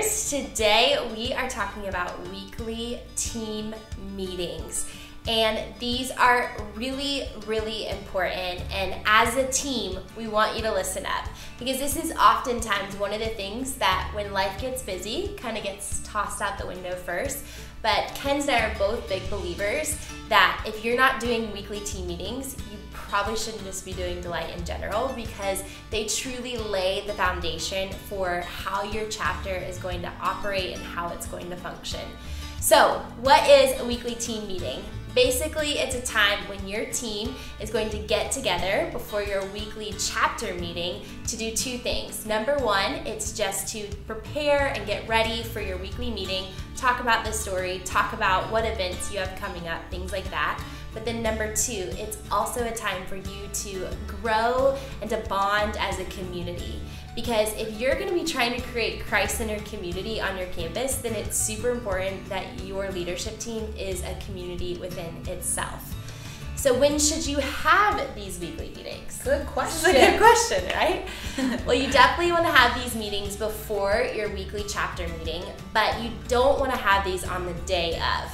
Leaders. Today we are talking about weekly team meetings. And these are really, really important. And as a team, we want you to listen up, because this is oftentimes one of the things that when life gets busy, kind of gets tossed out the window first. But Ken's and I are both big believers that if you're not doing weekly team meetings, you probably shouldn't just be doing Delight in general, because they truly lay the foundation for how your chapter is going to operate and how it's going to function. So, what is a weekly team meeting? Basically, it's a time when your team is going to get together before your weekly chapter meeting to do two things. Number one, it's just to prepare and get ready for your weekly meeting, talk about the story, talk about what events you have coming up, things like that. But then number two, it's also a time for you to grow and to bond as a community. Because if you're going to be trying to create Christ-centered community on your campus, then it's super important that your leadership team is a community within itself. So when should you have these weekly meetings? Good question. It's a good question, right? Well, you definitely want to have these meetings before your weekly chapter meeting, but you don't want to have these on the day of.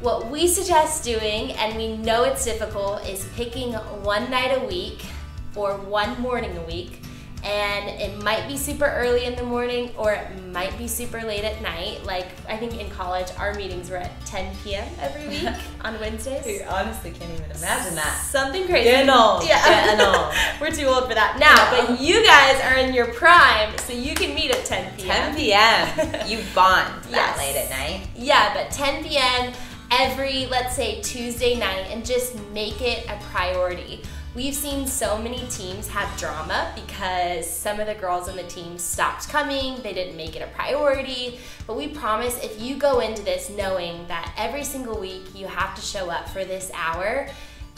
What we suggest doing, and we know it's difficult, is picking one night a week or one morning a week. And it might be super early in the morning or it might be super late at night. Like, I think in college, our meetings were at 10 p.m. every week on Wednesdays. You honestly can't even imagine that. Something crazy. Getting old. Yeah. Getting old. We're too old for that now, but you guys are in your prime, so you can meet at 10 p.m. 10 p.m. You bond that Yes. late at night. Yeah, but 10 p.m. every, let's say, Tuesday night, and just make it a priority. We've seen so many teams have drama because some of the girls on the team stopped coming, they didn't make it a priority, but we promise if you go into this knowing that every single week you have to show up for this hour,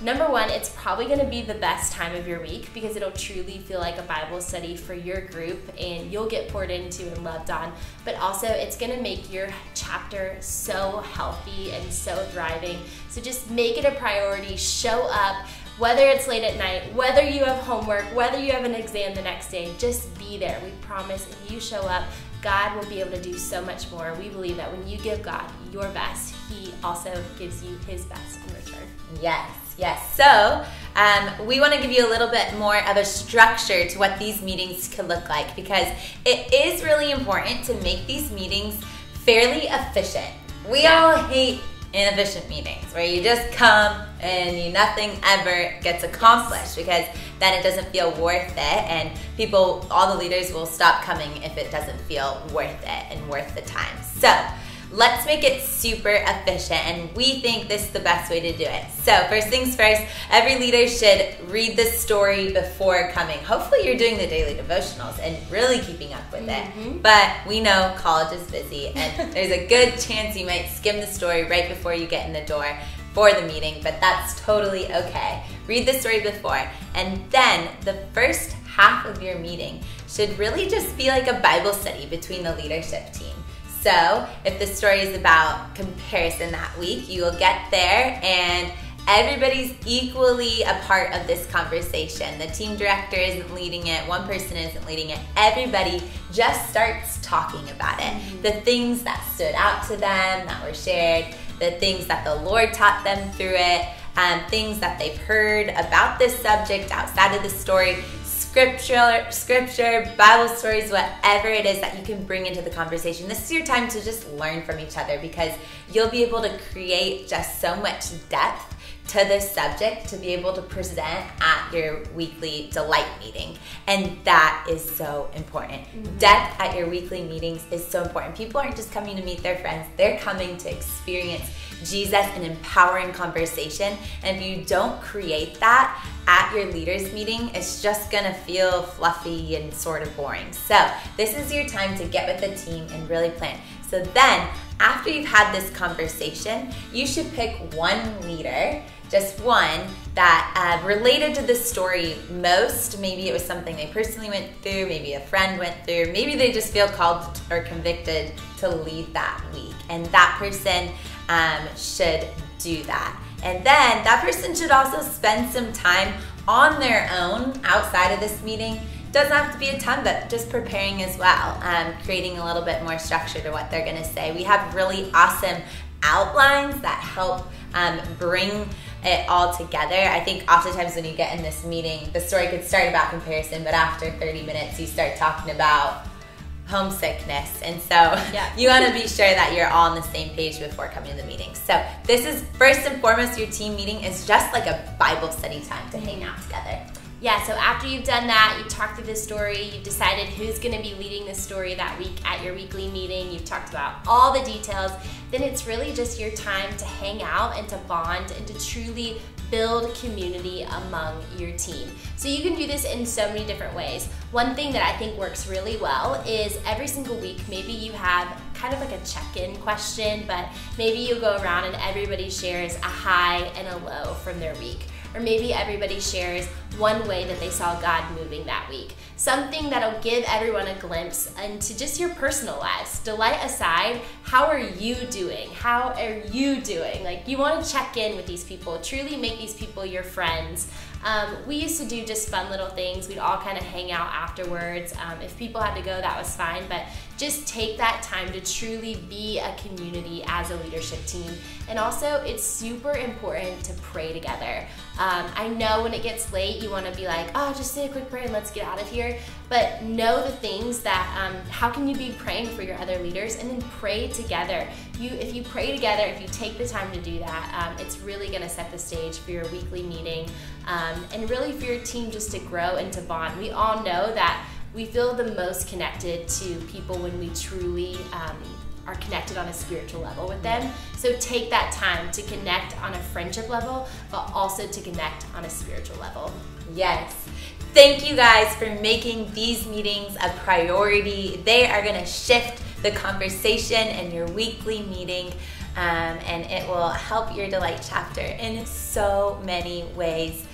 number one, it's probably going to be the best time of your week because it'll truly feel like a Bible study for your group and you'll get poured into and loved on, but also it's going to make your chapter so healthy and so thriving. So just make it a priority, show up. Whether it's late at night, whether you have homework, whether you have an exam the next day, just be there. We promise if you show up, God will be able to do so much more. We believe that when you give God your best, He also gives you His best in return. Yes, yes. So we want to give you a little bit more of a structure to what these meetings could look like, because it is really important to make these meetings fairly efficient. We all hate inefficient meetings where you just come and nothing ever gets accomplished, because then it doesn't feel worth it, and all the leaders will stop coming if it doesn't feel worth it and worth the time. So let's make it super efficient, and we think this is the best way to do it. So first things first, every leader should read the story before coming. Hopefully you're doing the daily devotionals and really keeping up with it. But we know college is busy, and there's a good chance you might skim the story right before you get in the door for the meeting, but that's totally okay. Read the story before, and then the first half of your meeting should really just be like a Bible study between the leadership team. So if the story is about comparison that week, you will get there and everybody's equally a part of this conversation. The team director isn't leading it, one person isn't leading it. Everybody just starts talking about it. The things that stood out to them, that were shared, the things that the Lord taught them through it, things that they've heard about this subject outside of the story, scripture, Bible stories, whatever it is that you can bring into the conversation. This is your time to just learn from each other, because you'll be able to create just so much depth to this subject to be able to present at your weekly Delight meeting. And that is so important. Depth at your weekly meetings is so important. People aren't just coming to meet their friends, they're coming to experience Jesus in empowering conversation. And if you don't create that at your leaders meeting, it's just gonna feel fluffy and sort of boring. So this is your time to get with the team and really plan. So then, after you've had this conversation, you should pick one leader, just one, that related to the story most. Maybe it was something they personally went through, maybe a friend went through, maybe they just feel called or convicted to lead that week. And that person should do that. And then that person should also spend some time on their own outside of this meeting doesn't have to be a ton, but just preparing as well, creating a little bit more structure to what they're going to say. We have really awesome outlines that help bring it all together. I think oftentimes when you get in this meeting, the story could start about comparison, but after 30 minutes, you start talking about homesickness. And so you want to be sure that you're all on the same page before coming to the meeting. So this is first and foremost, your team meeting is just like a Bible study time to hang out together. Yeah, so after you've done that, you've talked through this story, you've decided who's going to be leading this story that week at your weekly meeting, you've talked about all the details, then it's really just your time to hang out and to bond and to truly build community among your team. So you can do this in so many different ways. One thing that I think works really well is every single week, maybe you have kind of like a check-in question, but maybe you go around and everybody shares a high and a low from their week. Or maybe everybody shares one way that they saw God moving that week. Something that'll give everyone a glimpse into just your personal lives. Delight aside, how are you doing? How are you doing? Like, you want to check in with these people, truly make these people your friends. We used to do just fun little things. We'd all kind of hang out afterwards. If people had to go, that was fine, but just take that time to truly be a community as a leadership team. And also, it's super important to pray together. I know when it gets late, you want to be like, oh, just say a quick prayer and let's get out of here. But know the things that, how can you be praying for your other leaders and then pray together. If you pray together, if you take the time to do that, it's really going to set the stage for your weekly meeting and really for your team just to grow and to bond. We all know that we feel the most connected to people when we truly are connected on a spiritual level with them. So take that time to connect on a friendship level, but also to connect on a spiritual level. Yes. Thank you guys for making these meetings a priority. They are going to shift the conversation in your weekly meeting, and it will help your Delight chapter in so many ways.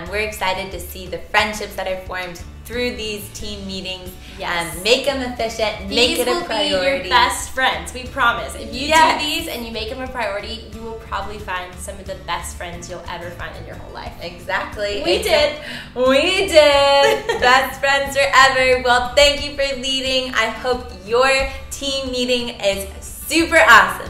We're excited to see the friendships that are formed through these team meetings. Yes. Make them efficient, make it a priority. These will be your best friends, we promise. If you do these and you make them a priority, you will probably find some of the best friends you'll ever find in your whole life. Exactly. We did. Best friends forever. Well, thank you for leading. I hope your team meeting is super awesome.